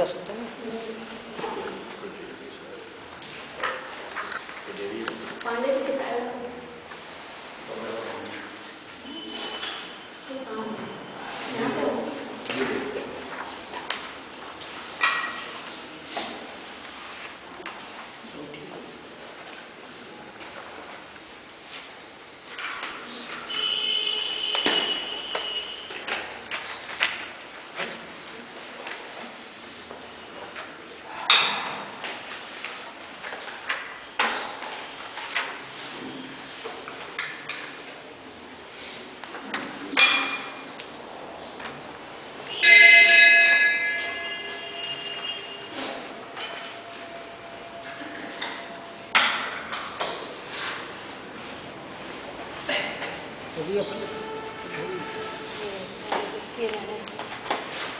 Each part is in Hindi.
जा सकते हैं।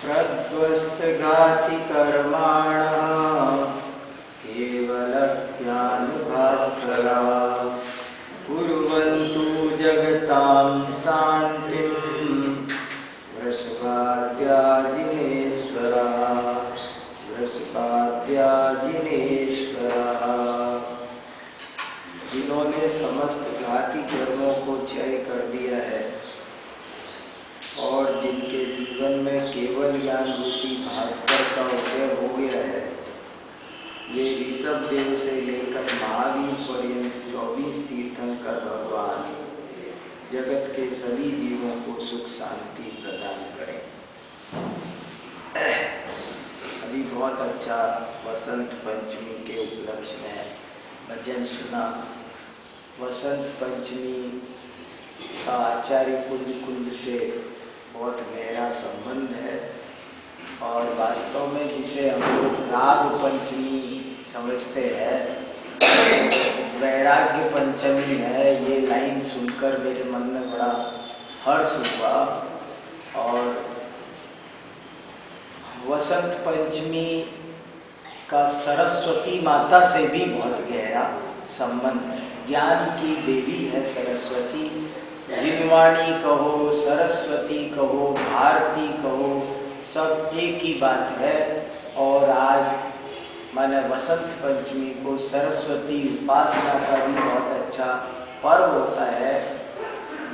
प्रध्वस्तघाति कर्माणः केवलज्ञानभास्करा कुर्वन्तु जगतां शान्तिं वृषभाद्याजिनेश्वरः वृषभाद्याजिनेश्वरः। जिन्होंने समस्त घाती कर्मों को क्षय कर दिया है और जिनके जीवन में केवल ज्ञान रूपी भास्कर का उदय हो गया है, वे ऋषभ देव से लेकर महावीर पर्यंत 24 तीर्थंकर भगवान जगत के सभी जीवों को सुख शांति प्रदान करें। अभी बहुत अच्छा वसंत पंचमी के उपलक्ष्य में भजन सुना। वसंत पंचमी का आचार्य कुंज से बहुत गहरा संबंध है और वास्तव में जिसे हम लोग राग पंचमी समझते हैं, वैराग्य पंचमी है। ये लाइन सुनकर मेरे मन में बड़ा हर्ष हुआ। और वसंत पंचमी का सरस्वती माता से भी बहुत गहरा संबंध है। ज्ञान की देवी है सरस्वती। जिनवाणी कहो, सरस्वती कहो, भारती कहो, सब एक ही बात है। और आज माने वसंत पंचमी को सरस्वती उपासना का भी बहुत अच्छा पर्व होता है।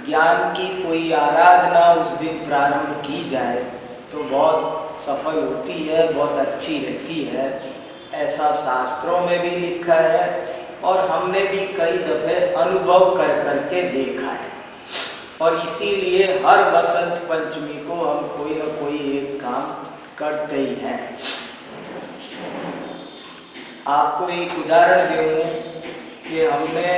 ज्ञान की कोई आराधना उस दिन प्रारंभ की जाए तो बहुत सफल होती है, बहुत अच्छी रहती है। ऐसा शास्त्रों में भी लिखा है और हमने भी कई दफे अनुभव कर करके देखा है। और इसीलिए हर वसंत पंचमी को हम कोई न कोई एक काम करते ही हैं। आपको एक उदाहरण दूं कि हमने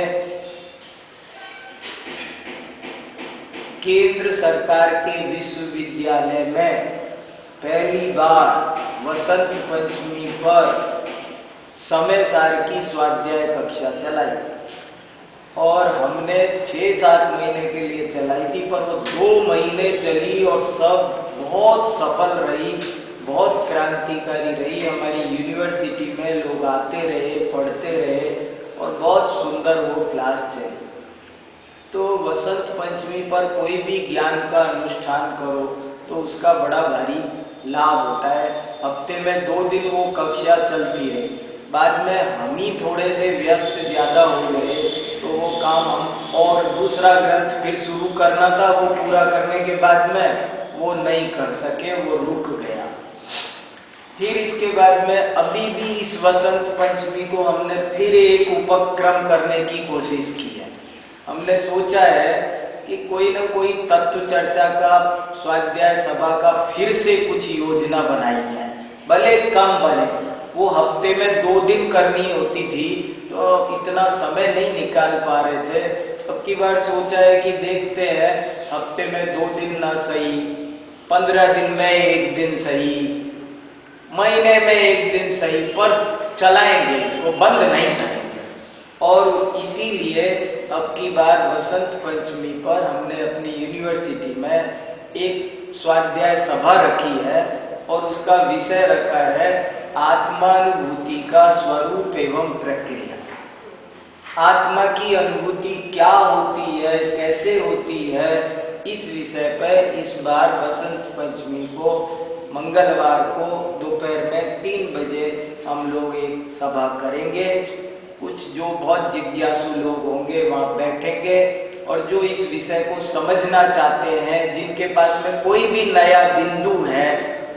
केंद्र सरकार के विश्वविद्यालय में पहली बार वसंत पंचमी पर समय सार की स्वाध्याय कक्षा चलाई और हमने 6-7 महीने के लिए चलाई थी, पर वो 2 महीने चली और सब बहुत सफल रही, बहुत क्रांतिकारी रही। हमारी यूनिवर्सिटी में लोग आते रहे, पढ़ते रहे और बहुत सुंदर वो क्लास चली। तो वसंत पंचमी पर कोई भी ज्ञान का अनुष्ठान करो तो उसका बड़ा भारी लाभ होता है। हफ्ते में 2 दिन वो कक्षा चलती है। बाद में हम ही थोड़े से व्यस्त ज्यादा हो गए तो वो काम हम और दूसरा ग्रंथ फिर शुरू करना था, वो पूरा करने के बाद में वो नहीं कर सके, वो रुक गया। फिर इसके बाद में अभी भी इस वसंत पंचमी को हमने फिर एक उपक्रम करने की कोशिश की है। हमने सोचा है कि कोई न कोई तत्व चर्चा का, स्वाध्याय सभा का फिर से कुछ योजना बनाई है, भले कम भले। वो हफ्ते में 2 दिन करनी होती थी तो इतना समय नहीं निकाल पा रहे थे। अब की बार सोचा है कि देखते हैं, हफ्ते में 2 दिन ना सही, 15 दिन में 1 दिन सही, महीने में 1 दिन सही, पर चलाएंगे, इसको बंद नहीं करेंगे। और इसीलिए अब की बार वसंत पंचमी पर हमने अपनी यूनिवर्सिटी में एक स्वाध्याय सभा रखी है और उसका विषय रखा है आत्मानुभूति का स्वरूप एवं प्रक्रिया। आत्मा की अनुभूति क्या होती है, कैसे होती है, इस विषय पर इस बार वसंत पंचमी को मंगलवार को दोपहर में सभा करेंगे। कुछ जो बहुत जिज्ञासु लोग होंगे वहाँ बैठेंगे और जो इस विषय को समझना चाहते हैं, जिनके पास में कोई भी नया बिंदु है,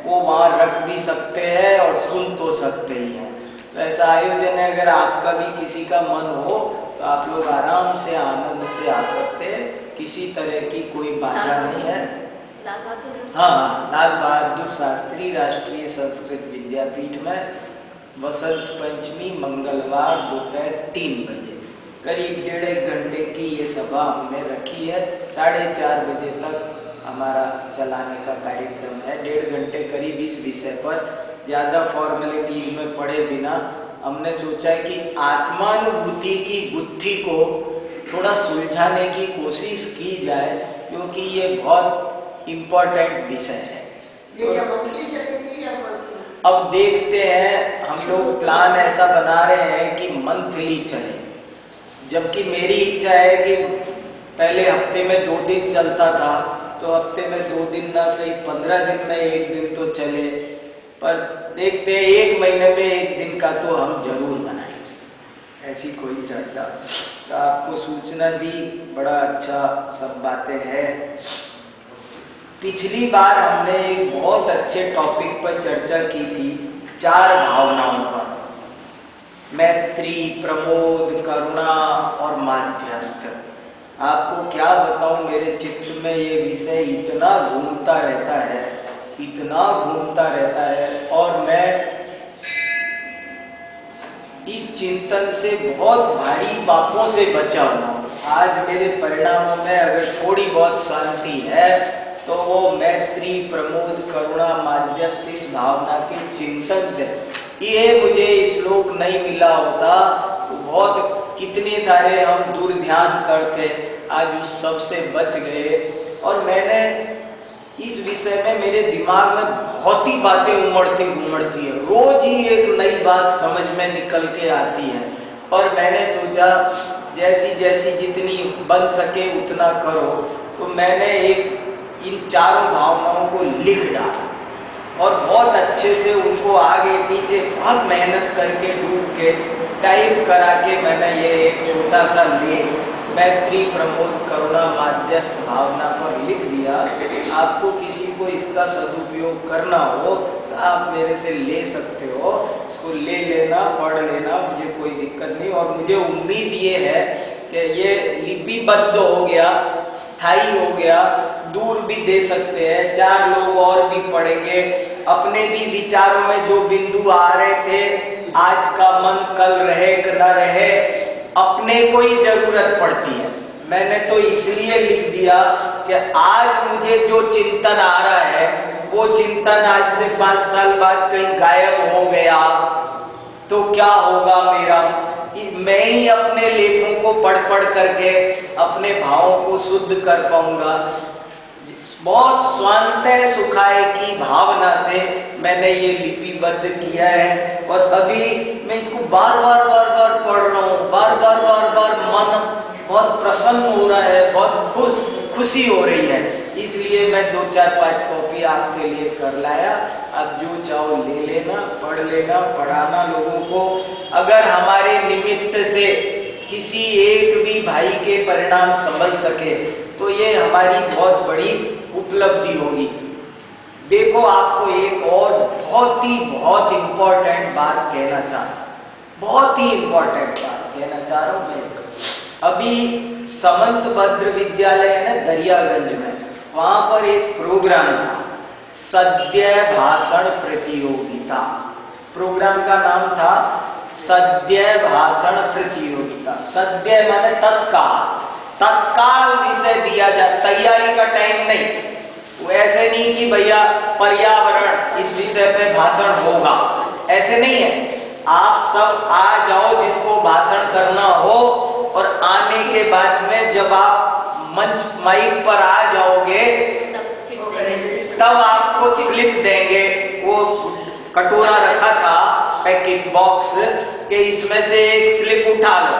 वो वहाँ रख भी सकते हैं और सुन तो सकते ही हैं। तो ऐसा आयोजन है, अगर आपका भी किसी का मन हो तो आप लोग आराम से आनंद से आ सकते हैं, किसी तरह की कोई बाधा नहीं है। हाँ, लाल बहादुर शास्त्री राष्ट्रीय संस्कृत विद्यापीठ में वसंत पंचमी मंगलवार दोपहर 3 बजे, करीब 1.5 घंटे की ये सभा हमने रखी है। 4:30 बजे तक हमारा चलाने का कार्यक्रम है। 1.5 घंटे करीब इस विषय पर ज़्यादा फॉर्मेलिटीज में पड़े बिना हमने सोचा है कि आत्मानुभूति की गुत्थी को थोड़ा सुलझाने की कोशिश की जाए, क्योंकि ये बहुत इम्पोर्टेंट विषय है। अब देखते हैं, हम लोग प्लान ऐसा बना रहे हैं कि मंथली चले, जबकि मेरी इच्छा है कि पहले हफ्ते में 2 दिन चलता था, तो हफ्ते में 2 दिन ना सही 15 दिन में 1 दिन तो चले, पर देखते हैं 1 महीने में 1 दिन का तो हम जरूर बनाएंगे, ऐसी कोई चर्चा। तो आपको सूचना दी, बड़ा अच्छा सब बातें हैं। पिछली बार हमने एक बहुत अच्छे टॉपिक पर चर्चा की थी, 4 भावनाओं पर, मैत्री, प्रमोद, करुणा और माध्यस्थ। आपको क्या बताऊं, मेरे चित्त में ये विषय इतना घूमता रहता है, इतना घूमता रहता है, और मैं इस चिंतन से बहुत भारी पापों से बचा हूं। आज मेरे परिणामों में अगर थोड़ी बहुत शांति है तो वो मैत्री, प्रमोद, करुणा, माध्यस्थ इस भावना के चिंतन से। ये मुझे श्लोक नहीं मिला होता तो बहुत कितने सारे हम दुर्ध्यान करते, आज उस सब से बच गए। और मैंने इस विषय में मेरे दिमाग में बहुत ही बातें उमड़ती घूमड़ती है, रोज ही एक नई बात समझ में निकल के आती है। पर मैंने सोचा जैसी जैसी जितनी बन सके उतना करो, तो मैंने इन 4 भावनाओं को लिख डाला और बहुत अच्छे से उनको आगे पीछे बहुत मेहनत करके ढूंढ के टाइप करा के मैंने ये एक छोटा सा लेख मैत्री, प्रमोद, करुणा, माध्यस्थ भावना पर लिख दिया। आपको किसी को इसका सदुपयोग करना हो तो आप मेरे से ले सकते हो, इसको ले लेना, पढ़ लेना, मुझे कोई दिक्कत नहीं। और मुझे उम्मीद ये है कि ये लिपिबद्ध हो गया, स्थायी हो गया, दूर भी दे सकते हैं, 4 लोग और भी पढ़ेंगे। अपने भी विचारों में जो बिंदु आ रहे थे, आज का मन कल रहे कि न रहे, अपने को ही जरूरत पड़ती है। मैंने तो इसलिए लिख दिया कि आज मुझे जो चिंतन आ रहा है वो चिंतन आज से 5 साल बाद कहीं गायब हो गया तो क्या होगा मेरा। मैं ही अपने लेखों को पढ़ करके अपने भावों को शुद्ध कर पाऊंगा। बहुत स्वांत सुखाय की भावना से मैंने ये लिपिबद्ध किया है, और अभी मैं इसको बार बार पढ़ रहा हूँ, बार बार मन बहुत प्रसन्न हो रहा है, बहुत खुशी हो रही है। इसलिए मैं 2-4-5 कॉपी आपके लिए कर लाया। अब जो चाहो ले लेना, पढ़ लेना, पढ़ाना लोगों को। अगर हमारे निमित्त से किसी एक भी भाई के परिणाम संभल सके तो ये हमारी बहुत बड़ी उपलब्धि होगी। देखो, आपको एक और बहुत इम्पोर्टेंट बात कहना चाहता हूँ, बहुत ही इम्पोर्टेंट बात कहना चाह रहा हूँ मैं। अभी समंत भद्र विद्यालय है ना दरियागंज में, वहां पर एक प्रोग्राम था, सद्य भाषण प्रतियोगिता। प्रोग्राम का नाम था सद्य भाषण प्रतियोगिता। सद्य माने तत्काल विषय दिया जाए, तैयारी का टाइम नहीं। वो ऐसे नहीं कि भैया पर्यावरण इस विषय पे भाषण होगा, ऐसे नहीं है। आप सब आ जाओ जिसको भाषण करना हो, और आने के बाद में जब आप माइक पर आ जाओगे तब आपको स्लिप देंगे। वो कटोरा रखा था पैकेट बॉक्स के, इसमें से एक स्लिप उठा लो।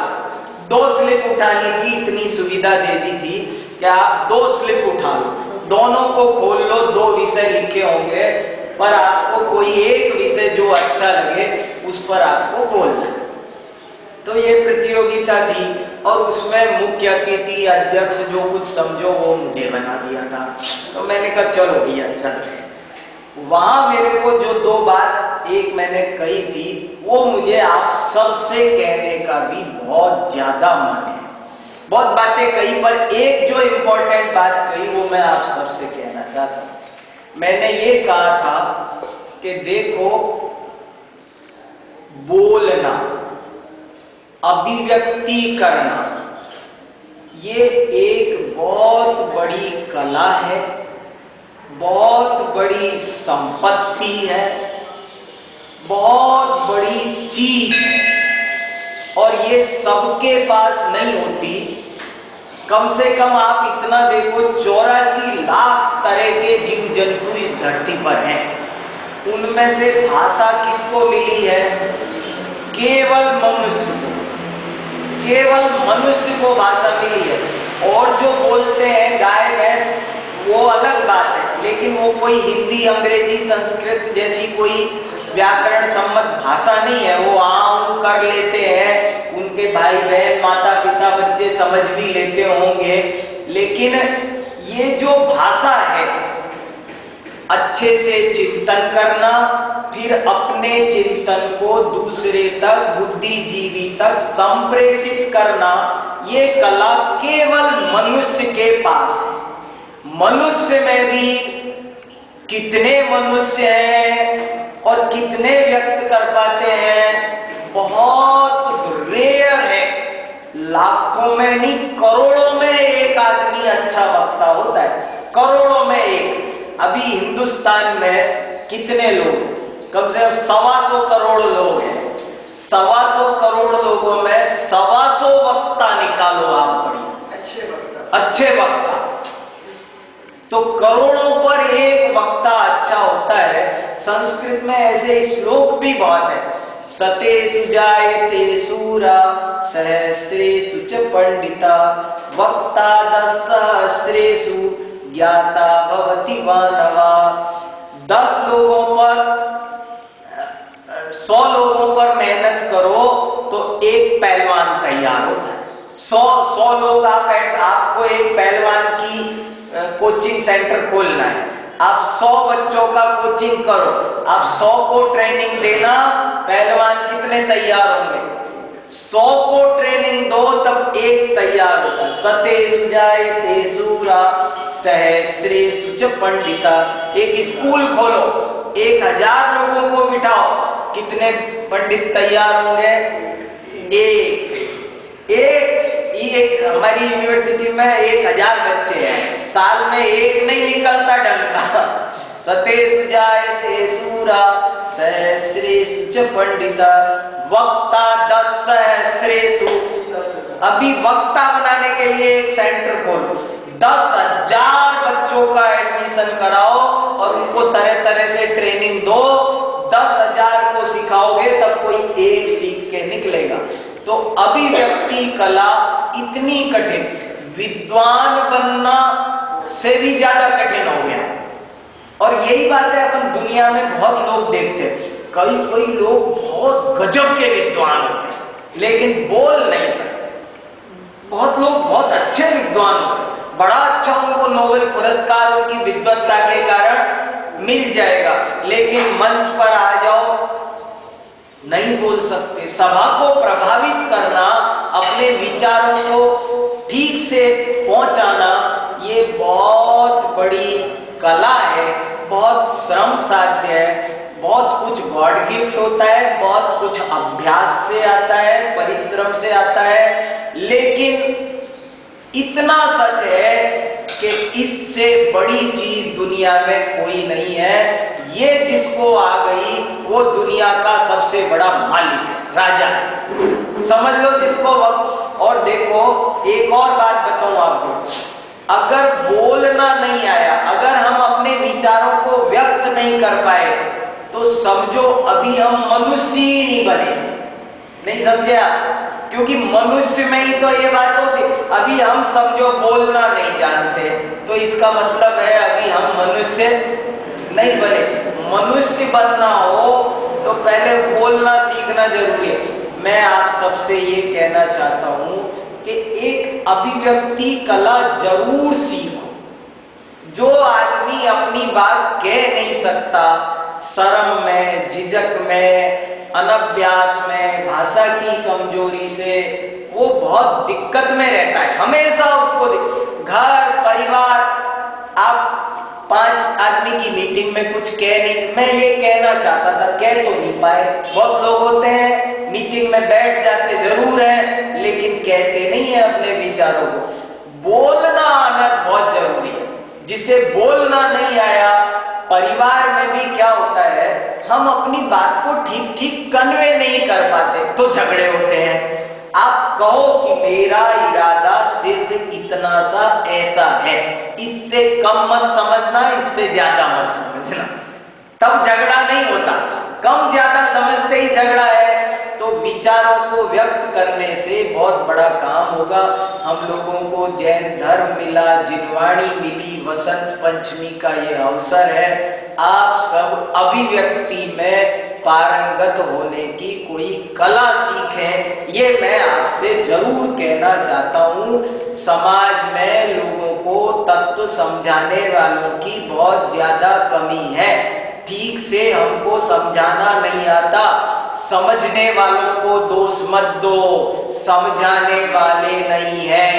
2 स्लिप उठाने की इतनी सुविधा दे दी थी कि आप 2 स्लिप उठा लो, दोनों को खोल लो, 2 विषय लिखे होंगे, पर आपको कोई एक विषय जो अच्छा अच्छा लगे उस पर आपको बोलना। तो ये प्रतियोगिता थी और उसमें मुख्य अतिथि अध्यक्ष जो कुछ समझो वो मुझे बना दिया था। तो मैंने कहा चलो भैया चल। वहां मेरे को जो दो बात एक मैंने कही थी वो मुझे आप सबसे कहने का भी बहुत ज्यादा मन है। बहुत बातें कही पर एक जो इम्पोर्टेंट बात कही वो मैं आप सबसे कहना चाहता हूं। मैंने ये कहा था कि देखो, बोलना, अभिव्यक्ति करना, ये एक बहुत बड़ी कला है, बहुत बड़ी संपत्ति है, बहुत बड़ी चीज है और ये सबके पास नहीं होती। कम से कम आप इतना देखो, 84 लाख तरह के जीव जंतु इस धरती पर हैं। उनमें से भाषा किसको मिली है? केवल मनुष्य को, केवल मनुष्य को भाषा मिली है। और जो बोलते हैं गाय भैंस वो अलग बात है, लेकिन वो कोई हिंदी अंग्रेजी संस्कृत जैसी कोई व्याकरण सम्मत भाषा नहीं है। वो आम कर लेते हैं, उनके भाई बहन माता पिता बच्चे समझ भी लेते होंगे, लेकिन ये जो भाषा है, अच्छे से चिंतन करना, फिर अपने चिंतन को दूसरे तक, बुद्धिजीवी तक संप्रेषित करना, ये कला केवल मनुष्य के पास है। मनुष्य में भी कितने मनुष्य हैं और कितने व्यक्त कर पाते हैं? बहुत रेयर है। लाखों में नहीं, करोड़ों में एक आदमी अच्छा वक्ता होता है, करोड़ों में एक। अभी हिंदुस्तान में कितने लोग? कम से कम 125 करोड़ लोग हैं। 125 करोड़ लोगों में 125 वक्ता निकालो आप, बड़ी अच्छे वक्ता। तो करोड़ों पर एक वक्ता अच्छा होता है। संस्कृत में ऐसे श्लोक भी बहुत है। सतेषु जायते शूरा सहस्रेषु च पंडिता वक्ता 10 सहस्रेषु ज्ञाता भवति मानवा। 10 लोगों पर, 100 लोगों पर मेहनत करो तो एक पहलवान तैयार होता है। 100 लोग आपको एक पहलवान की कोचिंग सेंटर खोलना है। आप 100 बच्चों का कोचिंग करो, आप 100 को ट्रेनिंग देना, पहलवान कितने तैयार होंगे? 100 को ट्रेनिंग दो तब एक तैयार होता। सतेषु जायते शूरा सहस्रेषु च पंडिता। एक स्कूल खोलो, 1000 लोगों को बिठाओ, कितने पंडित तैयार होंगे? एक हमारी यूनिवर्सिटी में 1000 बच्चे हैं, साल में एक नहीं निकलता ढंग का। सतेषु जायते शूरा सहस्रेषु च पंडिता वक्ता 10 सहस्रेषु। अभी वक्ता बनाने के लिए एक सेंटर खोलो, 10,000 बच्चों का एडमिशन कराओ और उनको तरह तरह से ट्रेनिंग दो। 10,000 को सिखाओगे तब कोई एक सीख के निकलेगा। तो अभिव्यक्ति कला इतनी कठिन, विद्वान बनना से भी ज्यादा कठिन हो गया। और यही बात है, अपन दुनिया में बहुत लोग देखते हैं, कोई लोग बहुत गजब के विद्वान होते हैं लेकिन बोल नहीं सकते। बहुत लोग बहुत अच्छे विद्वान होते हैं, बड़ा अच्छा उनको नोबेल पुरस्कार उनकी विद्वत्ता के कारण मिल जाएगा, लेकिन मंच पर आ जाओ नहीं बोल सकते। सभा को प्रभावित करना, अपने विचारों को ठीक से पहुंचाना, ये बहुत बड़ी कला है, बहुत श्रम साध्य है। बहुत कुछ गॉड गिफ्ट होता है, बहुत कुछ अभ्यास से आता है, परिश्रम से आता है, लेकिन इतना सच है कि इससे बड़ी चीज दुनिया में कोई नहीं है। ये जिसको आ गई वो दुनिया का सबसे बड़ा मालिक है, राजा है, समझ लो जिसको वक्त। और देखो एक और बात बताऊं आपको, अगर बोलना नहीं आया, अगर हम अपने विचारों को व्यक्त नहीं कर पाए, तो समझो अभी हम मनुष्य ही नहीं बने। नहीं समझे आप? क्योंकि मनुष्य में ही तो ये बात होती। अभी हम समझो बोलना नहीं जानते, तो इसका मतलब है अभी हम मनुष्य नहीं बने। मनुष्य बनना हो तो पहले सीखना जरूरी है। मैं आप सबसे ये कहना चाहता हूं कि एक अभिव्यक्ति कला जरूर सीखो। जो आदमी अपनी बात कह नहीं सकता, शर्म में, झिझक में, अनभ्यास में, भाषा की कमजोरी से वो बहुत दिक्कत में रहता है। हमेशा उसको घर परिवार, आप 5 आदमी की मीटिंग में कुछ कह नहीं, मैं ये कहना चाहता था, कह तो नहीं पाए। बहुत लोग होते हैं मीटिंग में बैठ जाते जरूर है लेकिन कहते नहीं है अपने विचारों को। बोलना आना बहुत जरूरी है। जिसे बोलना नहीं आया, परिवार में भी क्या होता है, हम अपनी बात को ठीक ठीक कन्वे नहीं कर पाते तो झगड़े होते हैं। आप कहो कि मेरा इरादा सिर्फ इतना सा ऐसा है, इससे कम मत समझना, इससे ज्यादा मत समझना, तब झगड़ा नहीं होता। कम ज्यादा समझते ही झगड़ा है। तो विचारों को व्यक्त करने से बहुत बड़ा काम होगा। हम लोगों को जैन धर्म मिला, जिनवाणी मिली, वसंत पंचमी का ये अवसर है। आप सब अभिव्यक्ति में पारंगत होने की कोई कला सीखें, ये मैं आपसे जरूर कहना चाहता हूँ। समाज में लोगों को तत्व समझाने वालों की बहुत ज्यादा कमी है। ठीक से हमको समझाना नहीं आता। समझने वालों को दोष मत दो, समझाने वाले नहीं है।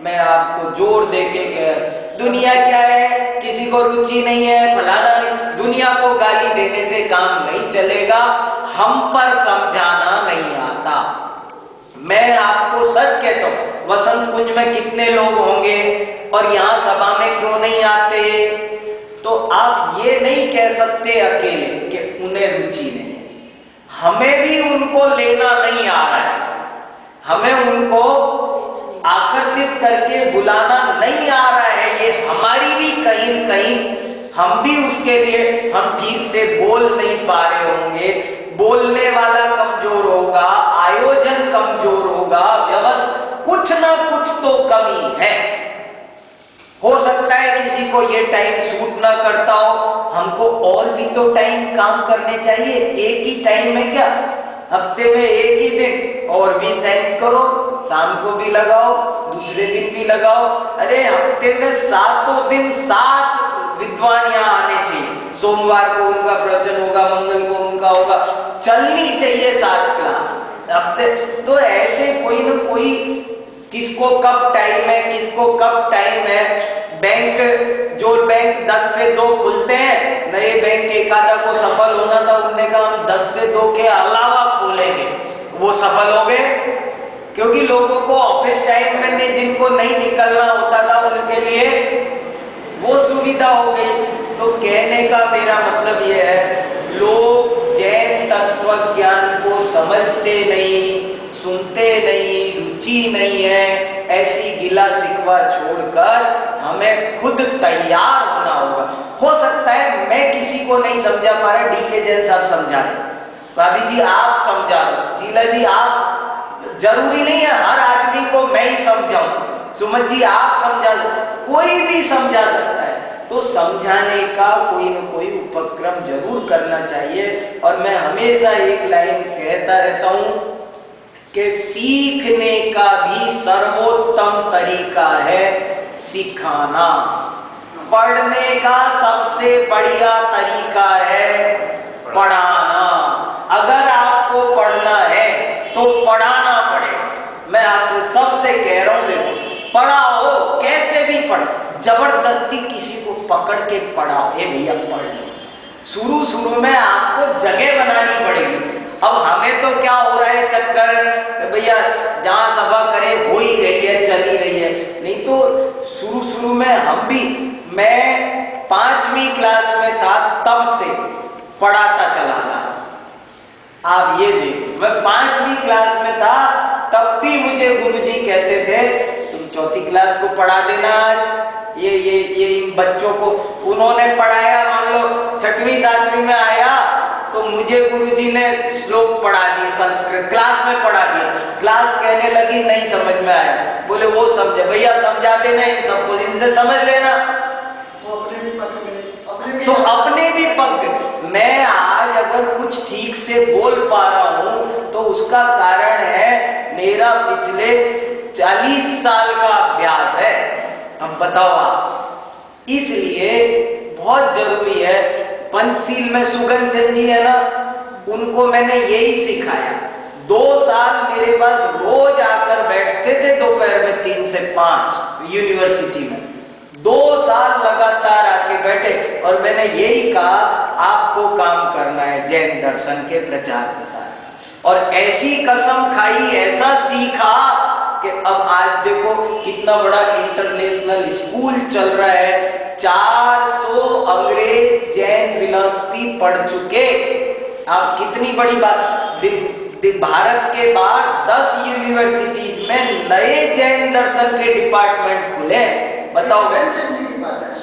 मैं आपको जोर देके कह, दुनिया क्या है, किसी को रुचि नहीं है, फलाना नहीं। दुनिया को गाली देने से काम नहीं चलेगा। हम पर समझाना नहीं आता। मैं आपको सच कहता हूं, वसंत कुंज में कितने लोग होंगे और यहाँ सभा में क्यों नहीं आते, तो आप ये नहीं कह सकते अकेले कि उन्हें रुचि नहीं। हमें भी उनको लेना नहीं आ रहा है, हमें उनको आकर्षित करके बुलाना नहीं आ रहा है। ये हमारी भी कहीं कहीं, हम भी उसके लिए हम ठीक से बोल नहीं पा रहे होंगे। बोलने वाला कमजोर होगा, आयोजन कमजोर होगा, व्यवस्था, कुछ ना कुछ तो कमी है। हो सकता है किसी को ये टाइम सूट ना करता हो। हमको और भी तो टाइम काम करने चाहिए। एक ही टाइम में क्या, हफ्ते में एक ही दिन और भी टाइम करो, शाम को भी लगाओ, दूसरे दिन भी लगाओ। अरे हफ्ते में 7 दिन 7 विद्वान यहाँ आने चाहिए। सोमवार को उनका प्रवचन होगा, मंगल को उनका होगा, चलनी चाहिए 7 क्लास हफ्ते। तो ऐसे कोई न कोई, किसको कब टाइम है, किसको कब टाइम है। बैंक, जो बैंक 10 से 2 खुलते हैं, नए बैंक एक आधा को सफल होना था, उन्होंने कहा हम 10 से 2 के अलावा खोलेंगे, वो सफल हो गए। क्योंकि लोगों को ऑफिस टाइम में जिनको नहीं निकलना होता था उनके लिए वो सुविधा हो गई। तो कहने का मेरा मतलब ये है, लोग जैन तत्व ज्ञान को समझते नहीं, सुनते नहीं, रुचि नहीं है। ऐसी गिला शिकवा छोड़कर हमें खुद तैयार होना होगा। हो सकता है मैं किसी को नहीं समझा पा रहा, डीके जैन साहब समझा रहे, भाभी जी आप समझा दो, शीला जी आप, जरूरी नहीं है हर आदमी को मैं ही समझाऊं, सुमन जी आप समझा दो, कोई भी समझा सकता है। तो समझाने का कोई न कोई उपक्रम जरूर करना चाहिए। और मैं हमेशा एक लाइन कहता रहता हूं कि सीखने का भी सर्वोत्तम तरीका है सिखाना। पढ़ने का सबसे बढ़िया तरीका है पढ़ाना। अगर आपको पढ़ना है तो पढ़ाना पड़ेगा। मैं आपको सबसे कह रहा हूं, देखो पढ़ाओ, कैसे भी पढ़ो, जबरदस्ती किसी को पकड़ के पढ़ाओ, हे भैया पढ़ लो। शुरू में आपको जगह बनानी पड़ेगी। अब हमें तो क्या हो रहा है चक्कर, भैया जहां सभा करे हो ही रही है, चल ही रही है। नहीं तो शुरू में हम भी, मैं 5वीं क्लास में था तब से पढ़ाता चला था। आप ये देखो, मैं 5वीं क्लास में था तब भी मुझे गुरुजी कहते थे तुम 4थी क्लास को पढ़ा देना। ये इन बच्चों को उन्होंने पढ़ाया, मान लो 6वीं 7वीं में आया तो मुझे गुरुजी ने श्लोक पढ़ा दिए, संस्कृत क्लास में पढ़ा दिया। क्लास कहने लगी नहीं समझ में आया, बोले वो समझे, भैया समझा देना इन सबको, इनसे समझ लेना। तो अपने भी पक। मैं आज अगर कुछ ठीक से बोल पा रहा हूं तो उसका कारण है मेरा पिछले 40 साल का अभ्यास है। अब बताओ आप, इसलिए बहुत जरूरी है। पंचशील में सुगन चंद जी है ना, उनको मैंने यही सिखाया। 2 साल मेरे पास रोज आकर बैठते थे दोपहर में 3 से 5 यूनिवर्सिटी में। 2 साल लगातार आके बैठे और मैंने यही कहा आपको काम करना है जैन दर्शन के प्रचार प्रसार। और ऐसी कसम खाई, ऐसा सीखा कि अब आज देखो कितना बड़ा इंटरनेशनल स्कूल चल रहा है। 400 अंग्रेज जैन फिलॉसफी पढ़ चुके। अब कितनी बड़ी बात, भारत के बाहर 10 यूनिवर्सिटीज में नए जैन दर्शन के डिपार्टमेंट खुले। बताओ,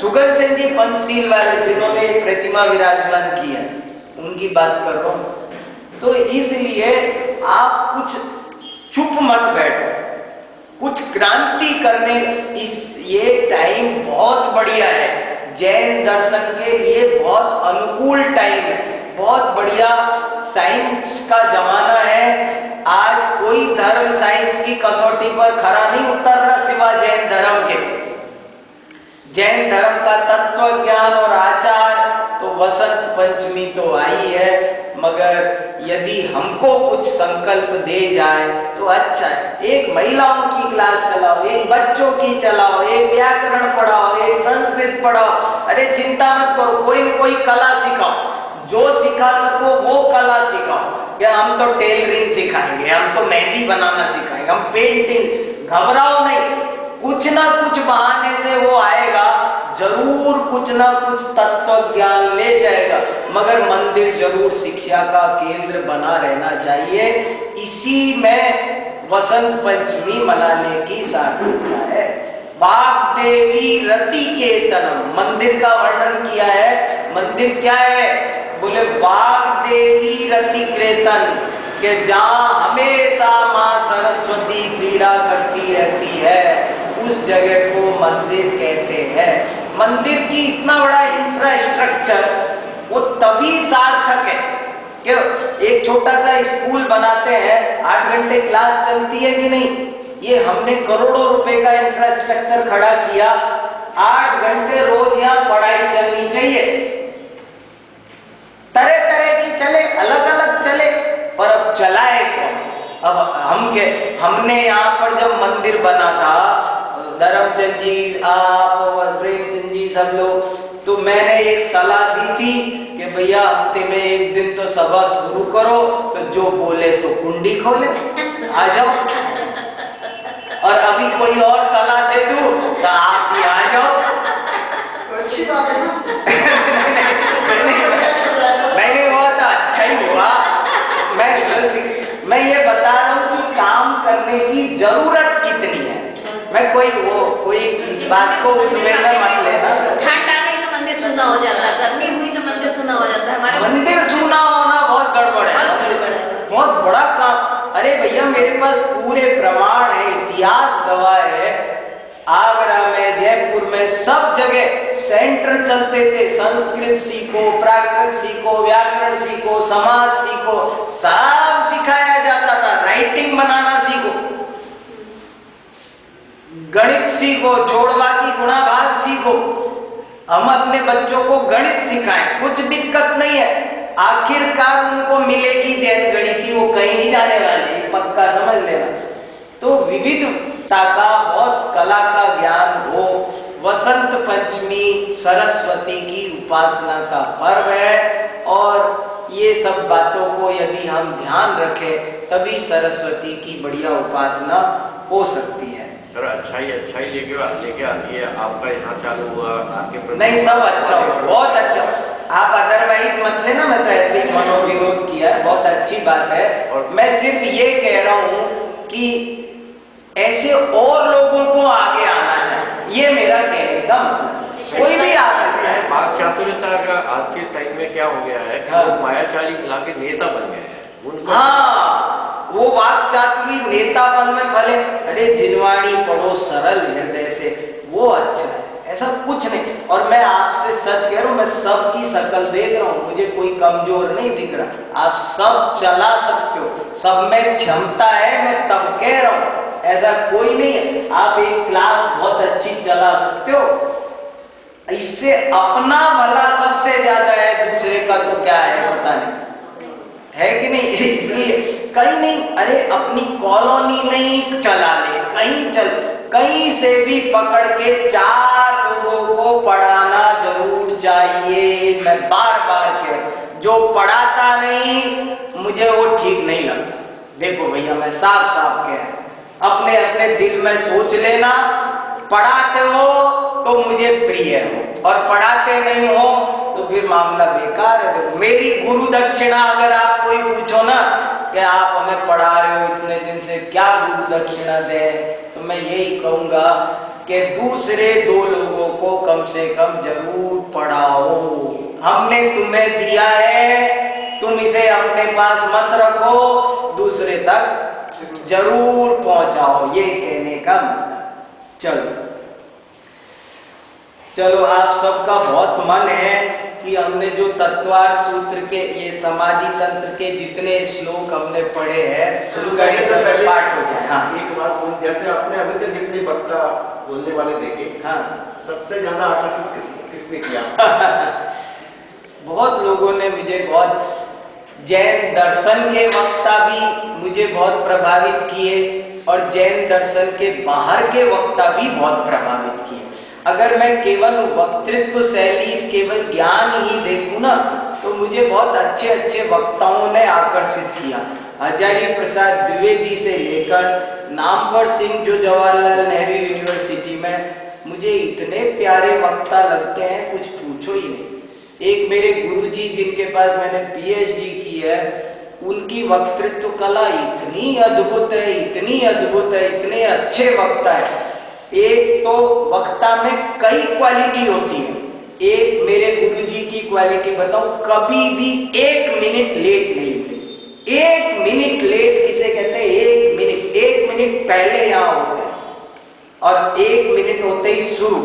सुगन सेन जी पंचशील वाले जिन्होंने प्रतिमा विराजमान की है, उनकी बात कर रहा हूं। तो इसलिए आप कुछ चुप मत बैठो, कुछ क्रांति करने। ये टाइम बहुत बढ़िया है, जैन दर्शन के लिए बहुत अनुकूल टाइम है, बहुत बढ़िया। साइंस का जमाना है। आज कोई धर्म साइंस की कसौटी पर खरा नहीं उतर रहा सिवा जैन धर्म के। जैन धर्म का तत्व ज्ञान और आचार, तो वसंत पंचमी तो आई है, मगर यदि हमको कुछ संकल्प दे जाए तो अच्छा है। एक महिलाओं की क्लास चलाओ, एक बच्चों की चलाओ, एक व्याकरण पढ़ाओ, एक संस्कृत पढ़ाओ। अरे चिंता मत करो, कोई न कोई कला सिखाओ, जो सिखा सको वो कला सिखाओ। क्या हम तो टेलरिंग सिखाएंगे, हम तो मेहंदी बनाना सिखाएंगे, हम पेंटिंग। घबराओ नहीं, कुछ ना कुछ बहाने से वो आएगा, जरूर कुछ ना कुछ तत्व ज्ञान ले जाएगा। मगर मंदिर जरूर शिक्षा का केंद्र बना रहना चाहिए। इसी में वसंत पंचमी मनाने की सार्थकता है। वाग्देवी रति केतनम, मंदिर का वर्णन किया है। मंदिर क्या है? बोले वाग्देवी रति कीर्तन, कि जहां हमेशा मां सरस्वती क्रीड़ा करती रहती है, उस जगह को मंदिर कहते हैं। मंदिर की इतना बड़ा इंफ्रास्ट्रक्चर वो तभी सार्थक है कि एक छोटा सा स्कूल बनाते हैं, 8 घंटे क्लास चलती है कि नहीं? ये हमने करोड़ों रुपए का इंफ्रास्ट्रक्चर खड़ा किया, 8 घंटे रोज यहाँ पढ़ाई चलनी चाहिए। तरह तरह की चले, अलग अलग चले, पर अब चलाए कौन? अब हमने यहाँ पर जब मंदिर बना था, धर्मचंद जी, आप और प्रेमचंद जी सब लोग, तो मैंने एक सलाह दी थी कि भैया हफ्ते में एक दिन तो सभा शुरू करो, तो जो बोले तो कुंडी खोले, आ जाओ। और अभी कोई और सलाह दे दूं तो आप ही आ जाओ। अच्छी बात है नहीं हुआ तो अच्छा ही हुआ। मैं ये बता रहा हूँ कि काम करने की जरूरत कितनी है। मैं कोई बात को उसमें मत लेना। ठंड आ गई तो मंदिर सूना हो जाता है, गर्मी हुई तो मंदिर सूना हो जाता है। हमारे मंदिर सूना होना बहुत गड़बड़ है, बहुत बड़ा काम। अरे भैया मेरे पास पूरे प्रमाण है, इतिहास गवाह है। आगरा में, जयपुर में, सब जगह सेंटर चलते थे। संस्कृत सीखो, प्राकृत सीखो, व्याकरण सीखो, समाज सीखो, सब सिखाया जाता था। राइटिंग बनाना सीखो, गणित सीखो, जोड़वा की गुणाभाग सीखो। हम अपने बच्चों को गणित सिखाएं, कुछ दिक्कत नहीं है। आखिरकार उनको मिलेगी जैन गणित, वो कहीं नहीं जाने वाली, पक्का समझ लेना। तो विविधता का, बहुत कला का ज्ञान हो। वसंत पंचमी सरस्वती की उपासना का पर्व है, और ये सब बातों को यदि हम ध्यान रखें तभी सरस्वती की बढ़िया उपासना हो सकती है। सर अच्छाई लेके आती है। आपका यहाँ चालू हुआ, आपके नहीं, सब अच्छा हो, बहुत अच्छा। आप अदरवाइज मत लेना, मैं तो ऐसे ही मनोविरोध किया है, बहुत अच्छी बात है। और मैं सिर्फ ये कह रहा हूँ कि ऐसे और लोगों को आगे आना है, ये मेरा कहने का मतलब। कोई भी आ सकता है। बात चातुर्यता का आज के टाइम में क्या हो गया है, वो मायाचारी खिला के नेता बन गए हैं उनको। हाँ, वो वाक चातुरी नेता बन में भले, अरे जिनवाणी पढ़ो सरल हृदय से, वो अच्छा है, ऐसा कुछ नहीं। और मैं आपसे सच कह रहा हूँ, मैं सबकी शक्ल देख रहा हूँ, मुझे कोई कमजोर नहीं दिख रहा। आप सब चला सकते हो, सब में क्षमता है, मैं तब कह रहा हूं, ऐसा कोई नहीं है। आप एक क्लास बहुत अच्छी चला सकते हो, इससे अपना भला सबसे ज्यादा है, दूसरे का तो क्या है पता नहीं, है कि नहीं? इसलिए कहीं नहीं, अरे अपनी कॉलोनी में ही चला ले, कहीं से भी पकड़ के 4 लोगों को पढ़ाना जरूर चाहिए। मैं बार बार कह, जो पढ़ाता नहीं मुझे वो ठीक नहीं लगता। देखो भैया, मैं साफ साफ कह, अपने अपने दिल में सोच लेना, पढ़ाते हो तो मुझे प्रिय हो, और पढ़ाते नहीं हो तो फिर मामला बेकार है। मेरी गुरु दक्षिणा अगर आप कोई पूछो ना कि आप हमें पढ़ा रहे हो इतने दिन से, क्या गुरु दक्षिणा दें, तो मैं यही कहूंगा कि दूसरे 2 लोगों को कम से कम जरूर पढ़ाओ। हमने तुम्हें दिया है, तुम इसे अपने पास मत रखो, दूसरे तक जरूर पहुंचाओ, ये कहने का। चलो आप सबका बहुत मन है कि हमने जो तत्वार्थ सूत्र के, ये समाधि तंत्र के जितने श्लोक हमने पढ़े हैं, शुरू करने से पाठ हो जाए। हाँ, एक बात बोल, जैसे आपने अभी तक जितने वक्ता बोलने वाले देखे, हाँ, सबसे ज्यादा आकर्षित किसने किया? बहुत लोगों ने मुझे, बहुत जैन दर्शन के वक्ता भी मुझे बहुत प्रभावित किए, और जैन दर्शन के बाहर के वक्ता भी बहुत प्रभावित किए। अगर मैं केवल वक्तृत्व शैली, केवल ज्ञान ही देखूं ना, तो मुझे बहुत अच्छे अच्छे वक्ताओं ने आकर्षित किया। हजारी प्रसाद द्विवेदी से लेकर नामवर सिंह जो जवाहरलाल नेहरू यूनिवर्सिटी में, मुझे इतने प्यारे वक्ता लगते हैं, कुछ पूछो ही नहीं। एक मेरे गुरुजी जिनके पास मैंने पीएचडी की है, उनकी वक्तृत्व कला इतनी अद्भुत है, इतनी अद्भुत है, इतने अच्छे वक्ता है। एक तो वक्ता में कई क्वालिटी होती है। एक मेरे गुरुजी की क्वालिटी बताऊं, कभी भी 1 मिनट लेट नहीं हुए। 1 मिनट लेट किसे कहते हैं? 1 मिनट पहले यहाँ होते हैं और 1 मिनट होते ही शुरू।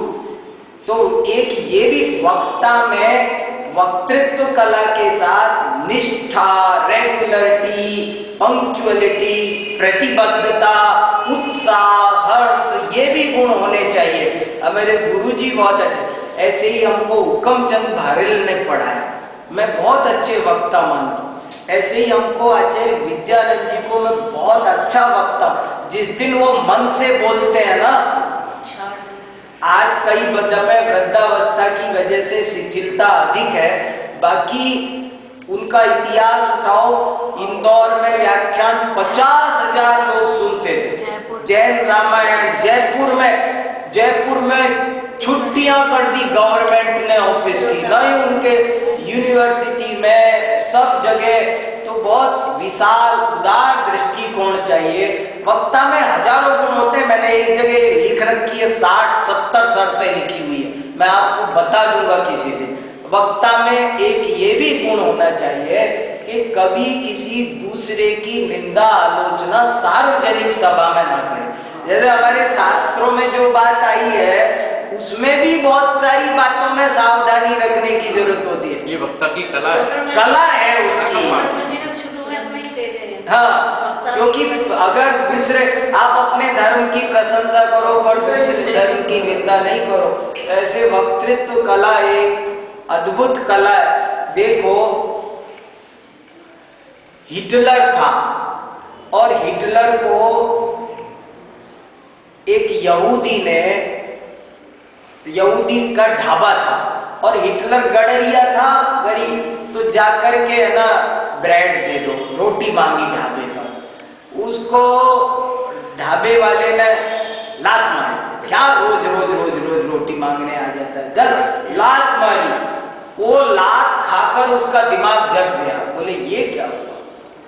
तो एक ये भी वक्ता में वक्तृत्व कला के साथ निष्ठा, रेगुलरिटी, पंक्चुअलिटी, प्रतिबद्धता, उत्साह, हर्ष, ये भी गुण होने चाहिए। अब मेरे गुरुजी बहुत अच्छे, ऐसे ही हमको हुक्मचंद भारेल ने पढ़ाया, मैं बहुत अच्छे वक्ता मानता हूँ। ऐसे ही हमको आचार्य विद्यानंद जी को मैं बहुत अच्छा वक्ता, जिस दिन वो मन से बोलते हैं ना, आज कई दफे वृद्धावस्था की वजह से शिथिलता अधिक है, बाकी उनका इतिहास उठाओ, इंदौर में व्याख्यान 50,000 लोग सुनते थे। जैन रामायण जयपुर में छुट्टियां कर दी गवर्नमेंट ने ऑफिस की, नहीं उनके यूनिवर्सिटी में, सब जगह। तो बहुत विशाल उदार दृष्टिकोण चाहिए। वक्ता में हजारों गुण होते हैं। मैंने एक जगह लिख रखी है, 60-70 शर्तें लिखी हुई है, मैं आपको बता दूंगा किसी दिन। वक्ता में एक ये भी गुण होना चाहिए कि कभी किसी दूसरे की निंदा, आलोचना सार्वजनिक सभा में न करें। जैसे हमारे शास्त्रों में जो बात आई है, उसमें भी बहुत सारी बातों में सावधानी रखने की जरूरत होती है। ये वक्ता की कला है, कला है उसकी। हाँ, क्योंकि अगर दूसरे, आप अपने धर्म की प्रशंसा करो और दूसरे धर्म की निंदा नहीं करो। ऐसे वक्तृत्व कला एक अद्भुत कला है। देखो, हिटलर था और हिटलर को एक यहूदी का ढाबा था और हिटलर गडरिया था, गरीब, तो जाकर के है ना, ब्रेड दे दो, रोटी मांगी ढाबे पर। उसको ढाबे वाले ने लात मारी, क्या रोज रोटी मांगने आ जाता है, जब लात मारी, वो लात खाकर उसका दिमाग जग गया। बोले ये क्या हुआ,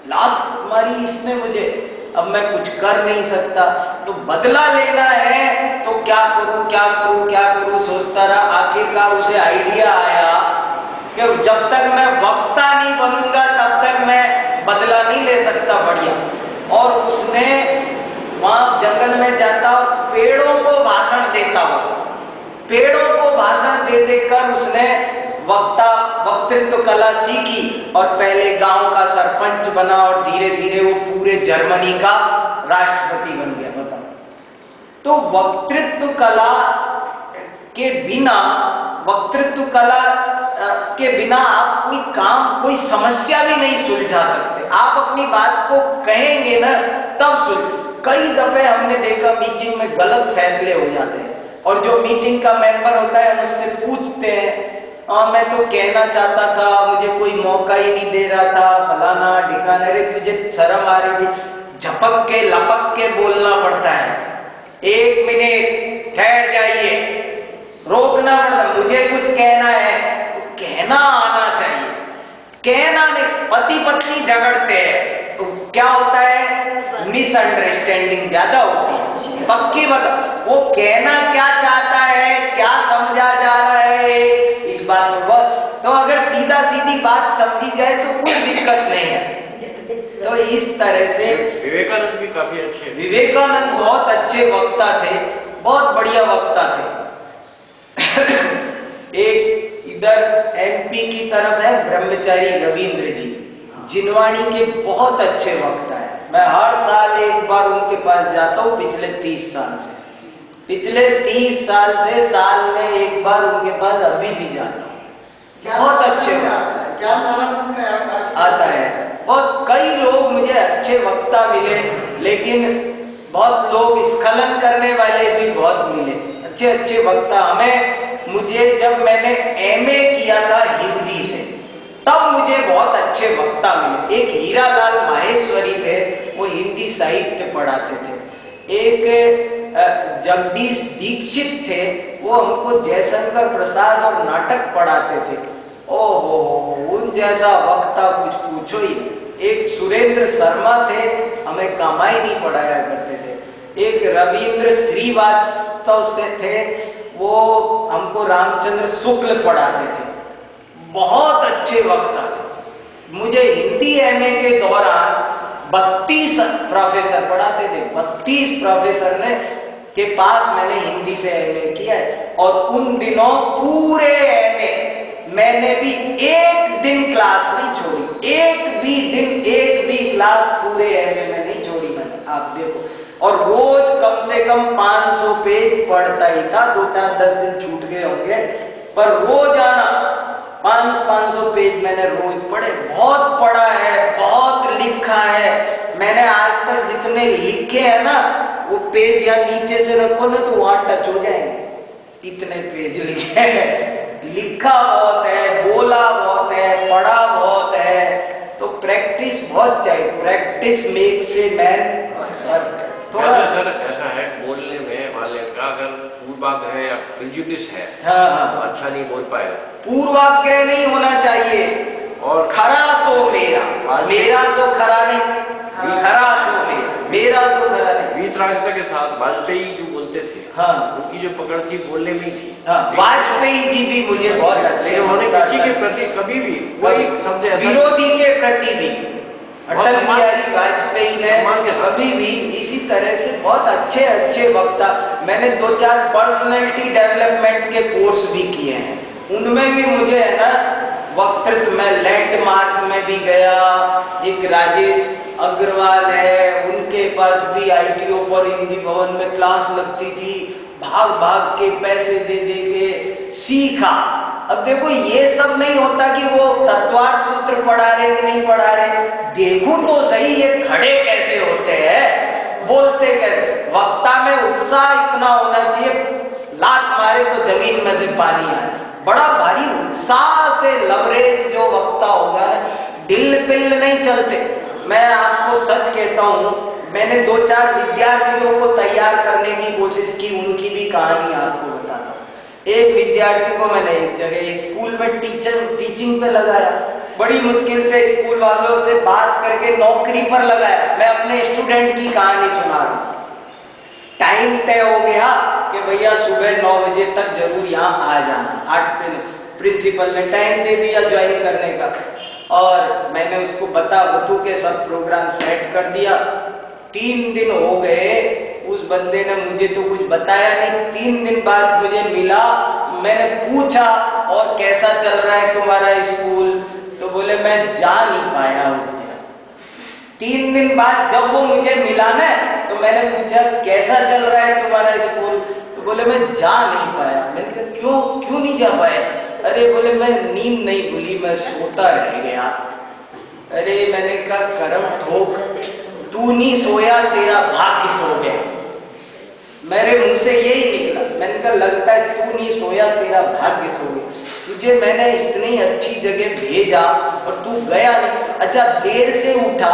लात मारी इसने मुझे, अब मैं कुछ कर नहीं सकता, तो बदला लेना है तो क्या करूं सोचता रहा। आखिरकार उसे आइडिया आया कि जब तक मैं वक्ता नहीं बनूंगा तब तक मैं बदला नहीं ले सकता। बढ़िया। और उसने वहां जंगल में जाता और पेड़ों को भाषण देता हो, पेड़ों को भाषण दे देकर उसने वक्तृत्व कला सीखी और पहले गांव का सरपंच बना और धीरे धीरे वो पूरे पूरे जर्मनी का राष्ट्रपति बन गया, बताओ। तो वक्तृत्व कला के बिना, वक्तृत्व कला के बिना आप कोई काम, कोई समस्या भी नहीं सुलझा सकते। आप अपनी बात को कहेंगे ना तब सुलझ। कई दफे हमने देखा मीटिंग में गलत फैसले हो जाते हैं, और जो मीटिंग का मेंबर होता है उससे पूछते हैं, मैं तो कहना चाहता था, मुझे कोई मौका ही नहीं दे रहा था, फलाना ढिकाना, अरे तुझे शर्म आ रही थी? झपक के लपक के बोलना पड़ता है। 1 मिनट ठहर जाइए, रोकना पड़ता, मुझे कुछ कहना है, कहना आना चाहिए। कहना नहीं, पति पत्नी झगड़ते हैं तो क्या होता है, मिसअंडरस्टैंडिंग ज्यादा होती है। पक्की बात, वो कहना क्या चाहता है, क्या समझा जा रहा है, इस बात में बस। तो अगर सीधा सीधी बात समझी जाए तो कोई दिक्कत नहीं है। तो इस तरह से विवेकानंद भी काफी अच्छे, विवेकानंद बहुत अच्छे वक्ता थे, बहुत बढ़िया वक्ता थे। एक इधर एमपी की तरफ है ब्रह्मचारी रविंद्र जी, जिनवाणी के बहुत अच्छे वक्ता है। मैं हर साल एक बार उनके पास जाता हूँ, पिछले 30 साल से। पिछले 30 साल से साल में एक बार उनके पास अभी भी जाता हूँ। बहुत अच्छे आता है। बहुत कई लोग मुझे अच्छे वक्ता मिले, लेकिन बहुत लोग स्खलन करने वाले भी बहुत मिले, अच्छे अच्छे वक्ता। मुझे जब मैंने एमए किया था हिंदी से, तब मुझे बहुत अच्छे वक्ता मिले। एक हीरालाल माहेश्वरी थे, वो हिंदी साहित्य पढ़ाते थे। एक जगदीश दीक्षित थे, वो हमको जयशंकर प्रसाद और नाटक पढ़ाते थे। ओहो, उन जैसा वक्ता कुछ पूछो ही। एक सुरेंद्र शर्मा थे, हमें कमाई पढ़ाया करते थे। एक रविंद्र श्रीवास्तव से थे, वो हमको रामचंद्र शुक्ल पढ़ाते थे। बहुत अच्छे वक्ता थे। मुझे हिंदी एमए के दौरान 32 प्रोफेसर पढ़ाते थे। 32 प्रोफेसर ने के पास मैंने हिंदी से एमए किया है, और उन दिनों पूरे एमए मैंने भी एक दिन क्लास नहीं छोड़ी। एक भी क्लास पूरे एमए में नहीं छोड़ी मैंने, आप देखो। और रोज कम से कम 500 पेज पढ़ता ही था। 2-4-10 दिन छूट गए होंगे, पर रोज आना 500 पेज मैंने रोज पढ़े। बहुत पढ़ा है, बहुत लिखा है मैंने। आज तक जितने लिखे हैं ना, वो पेज या नीचे से रखो ना तो वहां टच हो जाएंगे, इतने पेज लिखे हैं। लिखा बहुत है, बोला बहुत है, पढ़ा बहुत है। तो प्रैक्टिस बहुत चाहिए। प्रैक्टिस मेक्स ए मैन थोड़ा ऐसा है बोलने में वाले का, अगर पूर्वाग्रह या प्रेजुडिस है, हाँ, अच्छा नहीं बोल पाएगा। पूर्वाग्रह नहीं होना चाहिए। और खरा तो मेरा तो खरा नहीं, खरा तो मेरा तो खरा नहीं। वीतरागता के साथ वाजपेयी जो बोलते थे, हाँ, उनकी जो पकड़ थी बोलने में थी। हाँ, वाजपेयी जी भी मुझे बहुत अच्छे। उन्होंने किसी के प्रति कभी भी कोई शब्द, विरोधी के प्रति भी, अटल बिहारी वाजपेयी ने अभी भी इसी तरह से बहुत अच्छे अच्छे वक्ता। मैंने 2-4 पर्सनैलिटी डेवलपमेंट के कोर्स भी किए हैं, उनमें भी मुझे है ना वक्तृत्व में लैंडमार्क में भी गया। एक राजेश अग्रवाल है, उनके पास भी ITO पर हिंदी भवन में क्लास लगती थी। भाग भाग के पैसे दे दे के सीखा। अब देखो ये सब नहीं होता कि वो तत्वार्थ सूत्र पढ़ा रहे कि नहीं पढ़ा रहे। देखो तो सही ये खड़े कैसे होते हैं, बोलते कैसे। वक्ता में उत्साह इतना होना चाहिए, लात मारे तो जमीन में से पानी आए। बड़ा भारी उत्साह से लवरेज जो वक्ता होगा, दिल पिल नहीं चलते। मैं आपको सच कहता हूँ, मैंने 2-4 विद्यार्थियों को तैयार करने की कोशिश की, उनकी भी कहानी आपको बताता हूँ। एक विद्यार्थी को मैंने एक जगह स्कूल में टीचिंग पे लगाया, बड़ी मुश्किल से स्कूल वालों से बात करके नौकरी पर लगाया। मैं अपने स्टूडेंट की कहानी सुना रहा हूँ। टाइम तय हो गया कि भैया सुबह 9 बजे तक जरूर यहाँ आ जाना। 8 प्रिंसिपल ने टाइम दे दिया ज्वाइन करने का, और मैंने उसको बता के सब प्रोग्राम सेट कर दिया। 3 दिन हो गए, उस बंदे ने मुझे तो कुछ बताया नहीं। 3 दिन बाद मुझे मिला, मैंने पूछा और कैसा चल रहा है तुम्हारा स्कूल, तो बोले मैं जा नहीं पाया उस दिन। 3 दिन बाद जब वो मुझे मिला ना, तो मैंने पूछा कैसा चल रहा है तुम्हारा स्कूल? तो बोले मैं जा नहीं पाया। मैंने कहा क्यों नहीं जा पाया? अरे बोले मैं नींद नहीं भूली, मैं सोता रह गया। अरे मैंने कहा करम ठोक, तू नहीं सोया तेरा भाग्य सो गया। मेरे मुंह से यही निकला। मैंने कहा लगता है तू नहीं सोया तेरा भाग्य सो गया। तुझे मैंने इतनी अच्छी जगह भेजा और तू गया नहीं। अच्छा देर से उठा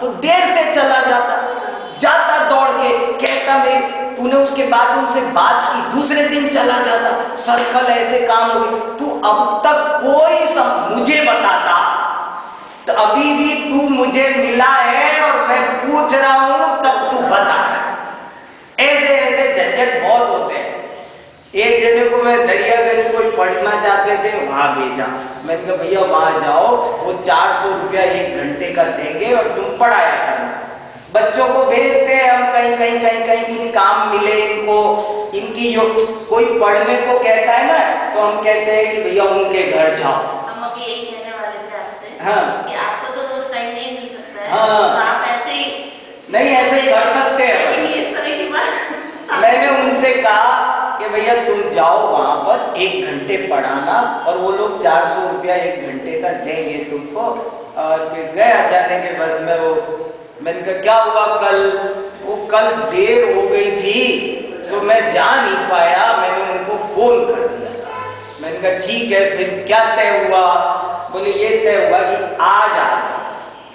तो देर से चला जाता दौड़ के, कहता मैं तूने उसके बाद उनसे बात की, दूसरे दिन चला जाता, सर्कल ऐसे काम हो गए। तू अब तक कोई सब मुझे बताता तो अभी भी तू मुझे मिला है और मैं पूछ रहा हूं तब तू बता रहा है। ऐसे झंझट बहुत होते हैं। एक जने को मैं दरियागंज कोई पढ़ना चाहते थे, वहां भेजा। मैंने कहा भैया वहां जाओ, वो 400 रुपया 1 घंटे का देंगे और तुम पढ़ाया करना। बच्चों को भेजते हैं हम कहीं कुछ काम मिले इनको, इनकी जो कोई पढ़ने को कहता है ना, तो हम कहते हैं कि भैया उनके घर जाओ। हम अभी यही कहने वाले थे आपसे। हाँ। कि आपको तो रोज टाइम नहीं मिल सकता है। हाँ। तो आप ऐसे ही नहीं ऐसे ही कर सकते हैं। इस तरह की बात मैंने उनसे कहा कि भैया तुम जाओ वहां पर 1 घंटे पढ़ाना और वो लोग 400 रुपया 1 घंटे का देंगे तुमको। और फिर गया, जाने के बाद में वो, मैंने कहा क्या हुआ कल? वो कल देर हो गई थी तो मैं जा नहीं पाया, मैंने उनको फोन कर दिया। मैंने कहा ठीक है, फिर क्या तय हुआ? बोले ये तय हुआ कि आज आ जाओ।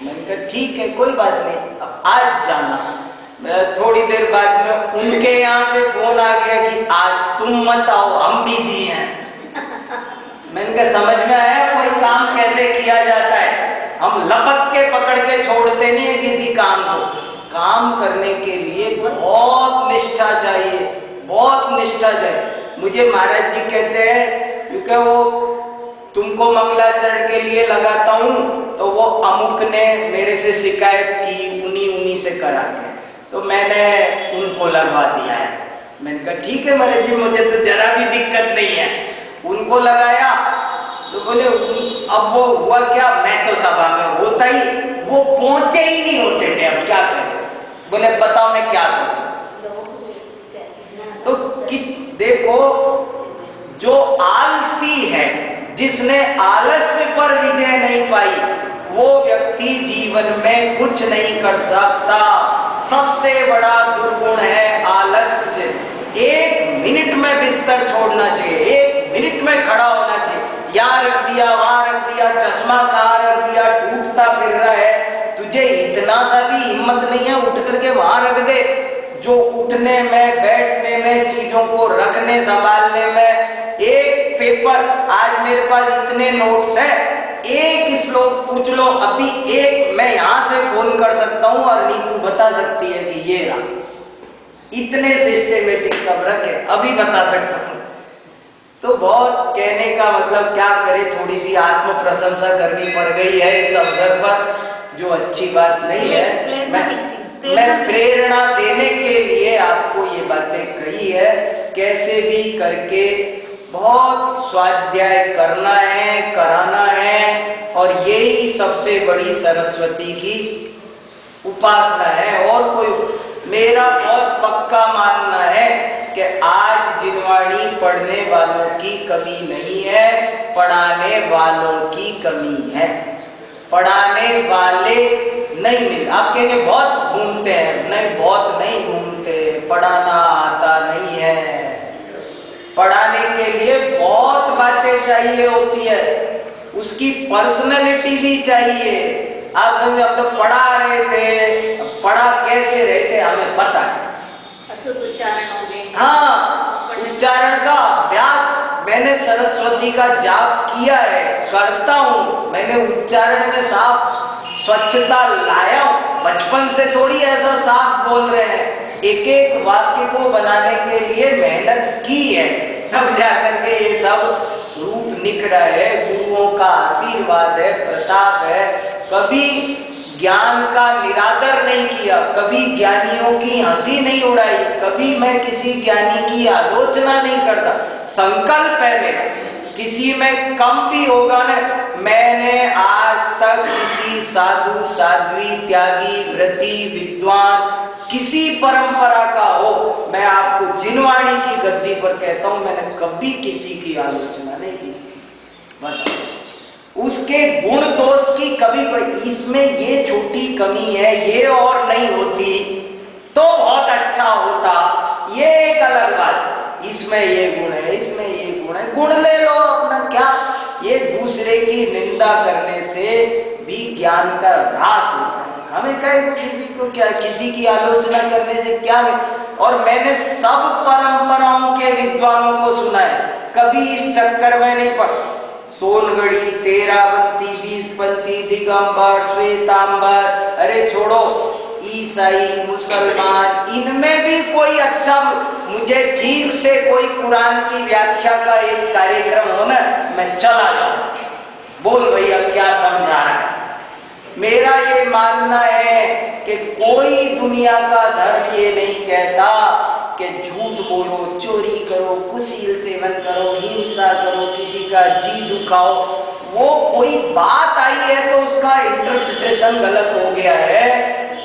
मैंने कहा ठीक है कोई बात नहीं, अब आज जाना। थोड़ी देर बाद में उनके यहाँ से फोन आ गया कि आज तुम मत आओ, हम बिजी हैं। मैंने कहा समझ में आया कोई काम कैसे किया जाता है? हम लपक के पकड़ के छोड़ते नहीं है किसी काम को। काम करने के लिए बहुत निष्ठा चाहिए, बहुत निष्ठा चाहिए। मुझे महाराज जी कहते हैं क्योंकि वो तुमको मंगलाचरण के लिए लगाता हूँ, तो वो अमुक ने मेरे से शिकायत की, उन्हीं से करा के, तो मैंने उनको लगवा दिया है। मैंने कहा ठीक है महाराज जी, मुझे तो जरा भी दिक्कत नहीं है। उनको लगाया तो बोले अब वो हुआ क्या, मैं तो सभा में होता ही, वो पहुंचे ही नहीं होते थे, अब क्या करें? बोले बताओ मैं क्या करूं? तो देखो जो आलसी है, जिसने आलस्य पर विजय नहीं पाई, वो व्यक्ति जीवन में कुछ नहीं कर सकता। सबसे बड़ा दुर्गुण है आलस्य। 1 मिनट में बिस्तर छोड़ना चाहिए, 1 मिनट में खड़ा होना चाहिए। यहाँ रख दिया, वहां रख दिया, चश्मा कहाँ रख दिया, टूटता फिर रहा है, तुझे इतना सा भी हिम्मत नहीं है उठ करके वहां रख दे। जो उठने में, बैठने में, चीजों को रखने संभालने में, एक पेपर, आज मेरे पास इतने नोट्स है, एक श्लोक पूछ लो, अभी एक मैं यहां से फोन कर सकता हूं और नीतू बता सकती है कि ये रहा, इतने सिस्टेमेटिक सब रखे, अभी बता सकता हूं। तो बहुत कहने का मतलब क्या करे, थोड़ी सी आत्म प्रशंसा करनी पड़ गई है इस अवसर पर, जो अच्छी बात नहीं है। मैं प्रेरणा देने के लिए आपको ये बातें कही है। कैसे भी करके बहुत स्वाध्याय करना है, कराना है, और यही सबसे बड़ी सरस्वती की उपासना है। और कोई, मेरा बहुत पक्का मानना है कि आज जिनवाणी पढ़ने वालों की कमी नहीं है, पढ़ाने वालों की कमी है। पढ़ाने वाले नहीं मिल, आप कहेंगे बहुत घूमते हैं, नहीं बहुत नहीं घूमते, पढ़ाना आता नहीं है। पढ़ाने के लिए बहुत बातें चाहिए होती है, उसकी पर्सनैलिटी भी चाहिए। आप समझे, हम तो पढ़ा रहे थे, पढ़ा कैसे रहे थे हमें पता है, अशुद्ध उच्चारण हो गए। हाँ, उच्चारण का अभ्यास मैंने सरस्वती का जाप किया है, करता हूँ। मैंने उच्चारण में साफ स्वच्छता लाया हूँ, बचपन से थोड़ी ऐसा साफ बोल रहे हैं। एक एक वाक्य को बनाने के लिए मेहनत की है, तब जाकर के ये सब रूप निकला है। गुरुओं का आशीर्वाद है, प्रताप है। कभी ज्ञान का निरादर नहीं किया, कभी ज्ञानियों की हंसी नहीं उड़ाई, कभी मैं किसी ज्ञानी की आलोचना नहीं करता। संकल्प है मेरा, किसी में कम भी होगा ना। मैंने आज तक किसी साधु साध्वी त्यागी व्रती विद्वान किसी परंपरा का हो, मैं आपको जिनवाणी की गद्दी पर कहता हूं, मैंने कभी किसी की आलोचना नहीं की। उसके गुण दोष की कभी इसमें ये छोटी कमी है, ये और नहीं होती तो बहुत अच्छा होता, ये एक अलग बात। इसमें ये गुण है, इसमें ये गुण है, गुण ले लो अपना, क्या ये दूसरे की निंदा करने से भी ज्ञान का ह्रास होता है। हमें कहे किसी को क्या, किसी की आलोचना करने से क्या है। और मैंने सब परंपराओं के विद्वानों को सुना है, कभी इस चक्कर में नहीं पड़ा। सोनगढ़ी, तेरावंती, बीसपंथी, दिगंबर, श्वेतांबर, अरे छोड़ो, ईसाई, मुसलमान, इनमें भी कोई अच्छा, मुझे ठीक से कोई कुरान की व्याख्या का एक कार्यक्रम हो ना, मैं चला जाऊं। बोल भैया क्या समझा है। मेरा ये मानना है कि कोई दुनिया का धर्म ये नहीं कहता कि झूठ बोलो, चोरी करो, कुशील सेवन करो, हिंसा करो, किसी का जी दुखाओ। वो कोई बात आई है तो उसका इंटरप्रिटेशन गलत हो गया है,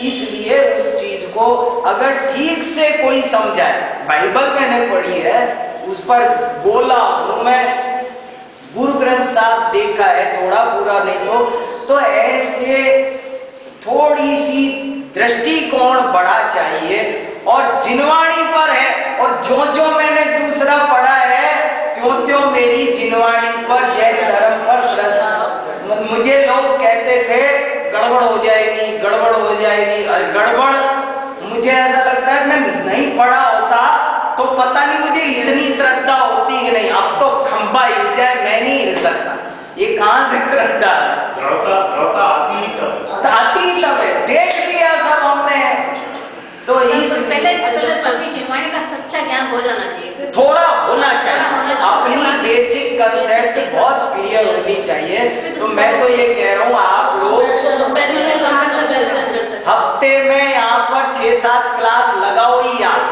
इसलिए उस चीज को अगर ठीक से कोई समझाए, बाइबल मैंने पढ़ी है, उस पर बोला हूं मैं, गुरु ग्रंथ साहब देखा है, थोड़ा पूरा नहीं तो ऐसे थोड़ी सी दृष्टिकोण बड़ा चाहिए। और जिनवाणी पर है, और जो जो मैंने दूसरा पढ़ा है त्यों त्यों मेरी जिनवाणी पर, जैन धर्म पर श्रद्धा। मुझे लोग कहते थे गड़बड़ हो जाएगी, गड़बड़ हो जाएगी, और गड़बड़ मुझे ऐसा लगता है मैं नहीं पढ़ा होता तो पता नहीं मुझे इतनी श्रद्धा होती कि नहीं। अब तो खंबा हिल जाए मैं नहीं हिल सकता, ये कहां से श्रद्धा है। आती सब है, देख लिया सब हमने। तो पहले अपनी जिनवाणी का सच्चा ज्ञान हो जाना चाहिए, थोड़ा होना चाहिए, अपनी बेसिक कंसेप्ट बहुत क्लियर होनी चाहिए। तो मैं तो ये कह रहा हूँ आप लोग हफ्ते में यहाँ पर 6-7 क्लास लगाओ ही, आप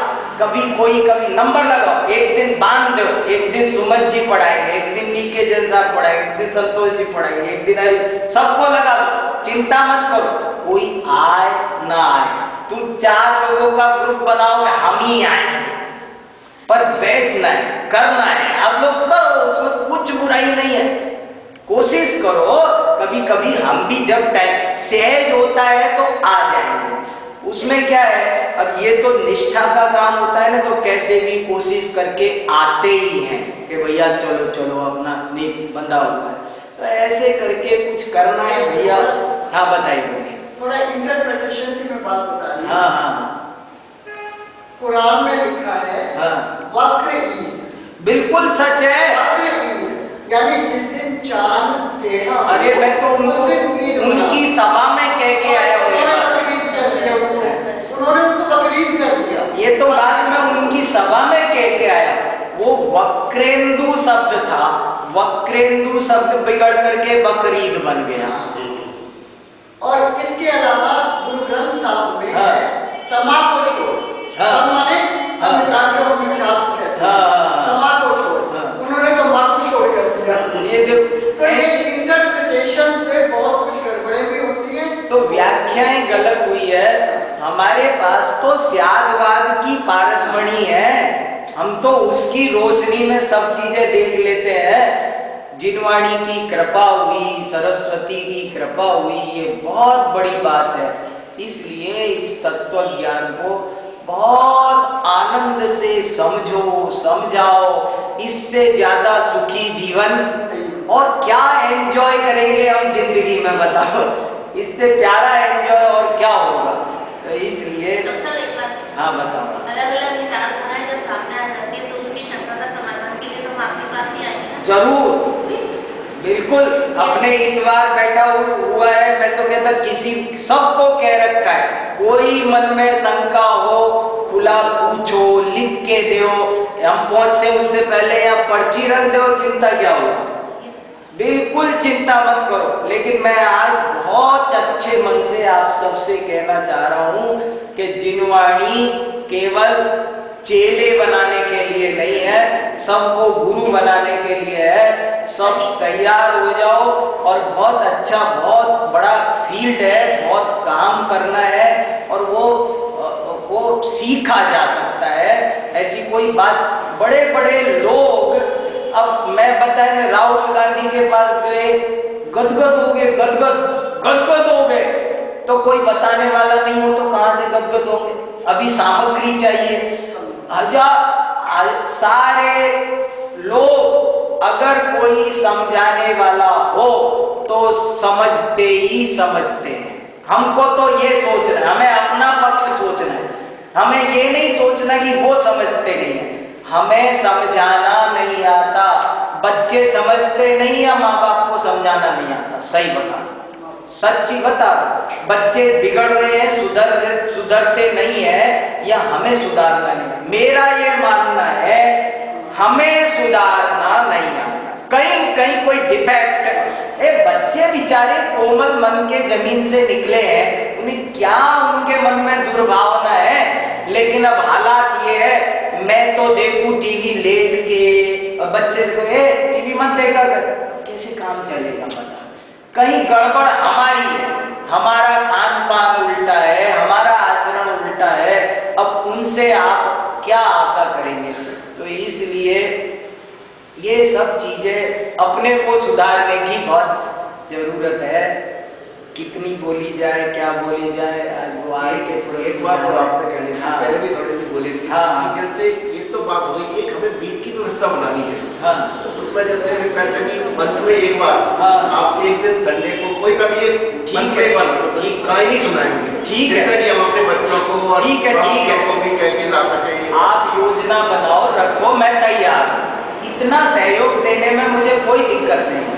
कभी कोई कभी नंबर लगाओ, एक दिन बांध दो, एक दिन सुमन जी पढ़ाएंगे, एक दिन नीके जैन साहब पढ़ाएंगे, एक दिन संतोष जी पढ़ाएंगे, एक दिन सबको लगा दो, चिंता मत करो, कोई आए ना आए। तुम 4 लोगों का ग्रुप बनाओगे, हम ही आएंगे, पर बैठना है, करना है। आप लोग करो, उसमें कुछ बुराई नहीं है, कोशिश करो। कभी कभी हम भी जब टाइम सहज होता है तो आ जाएंगे, उसमें क्या है। अब ये तो निष्ठा का काम होता है ना, तो कैसे भी कोशिश करके आते ही हैं कि भैया चलो चलो, अपना नीति बंधा हुआ है, तो ऐसे करके कुछ करना है भैया। हाँ बताइए, थोड़ा इंटरप्रिटेशन की मैं बात बता रही हूँ। हाँ हाँ, कुरान में लिखा है वक्र ईद, बिल्कुल सच है। वक्र ईद यानी जिस दिन चांद टेढ़ा, अरे मैं तो उनकी सभा में कह के आया हूँ, उन्होंने उसको तकलीफ कर दिया। ये तो बात मैं उनकी सभा में कह के आया। वो वक्रेंदु शब्द था, वक्रेंदु शब्द बिगड़ करके बकरीद बन गया। और इसके अलावा गुरु ग्रंथ साहब में तम्बाकू छोड़, तम्बाकू छोड़, उन्होंने तम्बाकू छोड़ कर दिया। ये जो इंटरप्रिटेशन पे बहुत कुछ गड़बड़े भी होती है, तो व्याख्याएं गलत हुई है। हमारे पास तो त्यागवाद की पारसमणि है, हम तो उसकी रोशनी में सब चीजें देख लेते हैं। जिनवाणी की कृपा हुई, सरस्वती की कृपा हुई, ये बहुत बड़ी बात है। इसलिए इस तत्व ज्ञान को बहुत आनंद से समझो, समझाओ। इससे ज्यादा सुखी जीवन और क्या एंजॉय करेंगे हम जिंदगी में, बताओ। इससे प्यारा एंजॉय और क्या होगा। तो इसलिए हाँ बताओ। अलग-अलग विचार जब सामने आ जाती है तो उसकी शंका का समाधान के लिए तो आपके पास ही आएंगे ना। जरूर, बिल्कुल। अपने इतवार बैठा हुआ है, मैं तो कहता किसी सबको कह रखा है, कोई मन में शंका हो खुला पूछो, लिख के दो, हम पहुंचते उससे पहले या पर्ची रख दो, चिंता क्या होगा। बिल्कुल चिंता मत करो। लेकिन मैं आज बहुत अच्छे मन से आप सबसे कहना चाह रहा हूं कि जिनवाणी केवल चेले बनाने के लिए नहीं है, सबको गुरु बनाने के लिए है। सब तैयार हो जाओ और बहुत अच्छा, बहुत बड़ा फील्ड है, बहुत काम करना है और वो सीखा जा सकता है। ऐसी कोई बात, बड़े बड़े लोग, अब मैं बताए राहुल गांधी के पास गए, गदगद हो गए, गदगद हो गए, तो कोई बताने वाला नहीं हो तो कहां से गदगद होंगे? अभी सामग्री चाहिए, सारे लोग, अगर कोई समझाने वाला हो तो समझते ही समझते हैं। हमको तो ये सोचना है, हमें अपना पक्ष सोचना है, हमें ये नहीं सोचना कि वो समझते नहीं है। हमें समझाना नहीं आता, बच्चे समझते नहीं या माँ बाप को समझाना नहीं आता? सही बता, सच्ची बता, बच्चे बिगड़ रहे हैं, सुधरते नहीं है या हमें सुधारना नहीं है? मेरा ये मानना है हमें सुधारना नहीं आता, कहीं कहीं कोई डिफेक्ट है। बच्चे बेचारे कोमल मन के जमीन से निकले हैं, उन्हें क्या उनके मन में दुर्भावना है, लेकिन अब हालात ये है, मैं तो देखूं टीवी लेट के, बच्चे को टीवी मत देखा कर, कैसे काम चलेगा? बता, कहीं गड़बड़ हमारी है, हमारा खान पान उल्टा है, हमारा आचरण उल्टा है, अब उनसे आप क्या आशा करेंगे? तो इसलिए ये सब चीजें अपने को सुधारने की बहुत जरूरत है। कितनी बोली जाए, क्या बोली जाए, आज वो आए के एक बात और आपसे कहनी है, हाँ, पहले भी थोड़ी सी बोली थी। हाँ, जैसे ये तो बात हो गई, एक हमें बीच की व्यवस्था बनानी है। हाँ, तो उसमें जैसे भी कहते हैं कि मंथ में एक बार, हाँ, आप एक दिन संडे को कोई कभी एक मंथ में एक बार कहानी सुनाएंगे। ठीक है, कि हम अपने बच्चों को और ठीक है को भी कह के ला सकें। आप योजना बनाओ, रखो, मैं तैयार हूं। इतना सहयोग देने में मुझे कोई दिक्कत नहीं है।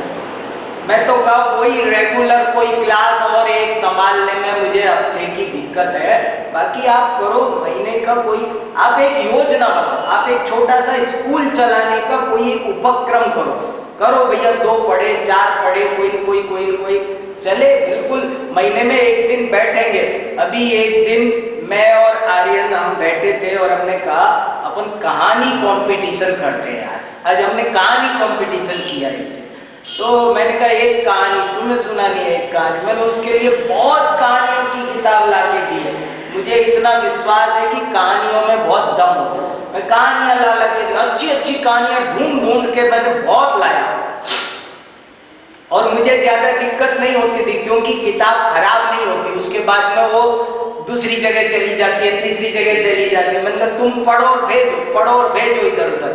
मैं तो कहूँ कोई रेगुलर कोई क्लास और एक संभालने में मुझे हफ्ते की दिक्कत है, बाकी आप करो, महीने का कोई आप एक योजना बनाओ, आप एक छोटा सा स्कूल चलाने का कोई एक उपक्रम करो भैया, 2 पढ़े 4 पढ़े, कोई चले, बिल्कुल महीने में एक दिन बैठेंगे। अभी एक दिन मैं और आर्यन हम बैठे थे और हमने कहा अपन कहानी कंपटीशन करते हैं यार। आज हमने कहानी कंपटीशन किया है, तो मैंने कहा एक कहानी तुम्हें सुनानी है, एक कहानी। मैंने उसके लिए बहुत कहानियों की किताब ला के दी है। मुझे इतना विश्वास है कि कहानियों में बहुत दम होता है। मैं कहानियां ला के अच्छी कहानियां ढूंढ के मैंने बहुत लाया और मुझे ज्यादा दिक्कत नहीं होती थी, क्योंकि किताब खराब नहीं होती, उसके बाद में वो दूसरी जगह चली जाती है, तीसरी जगह चली जाती है। मतलब तुम पढ़ो और भेजो इधर उधर।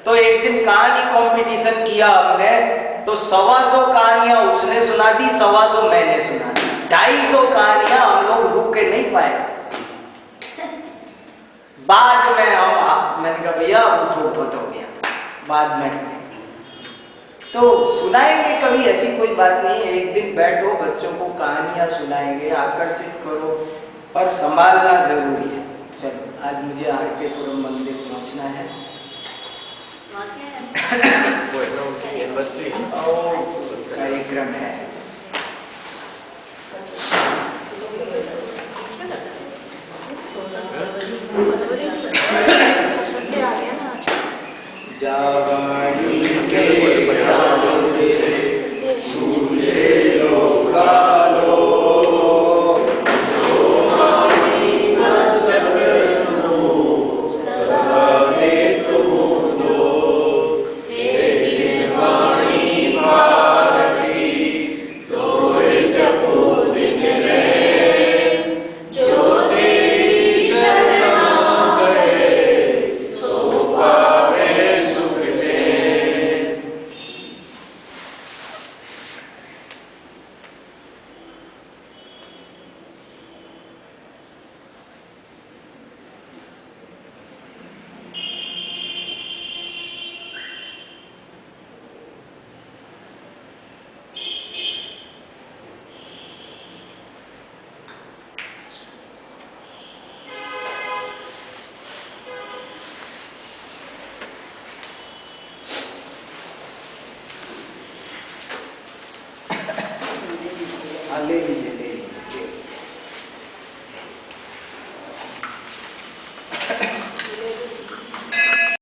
तो एक दिन कहानी कंपटीशन किया हमने, तो 125 कहानियां उसने सुना दी, 125 मैंने सुना दी, 250 कहानियां हम लोग रुक के नहीं पाए। बाद में मैंने कहा भैया उठो, बहुत हो गया, बाद में तो सुनाएंगे कभी, ऐसी कोई बात नहीं है। एक दिन बैठो, बच्चों को कहानियां सुनाएंगे, आकर्षित करो और संभालना जरूरी है। चलो आज मुझे आरकेपुरम मंदिर पहुंचना है। कार्यक्रम है। जावानी के सूर्य लोकालो ले लीजिए।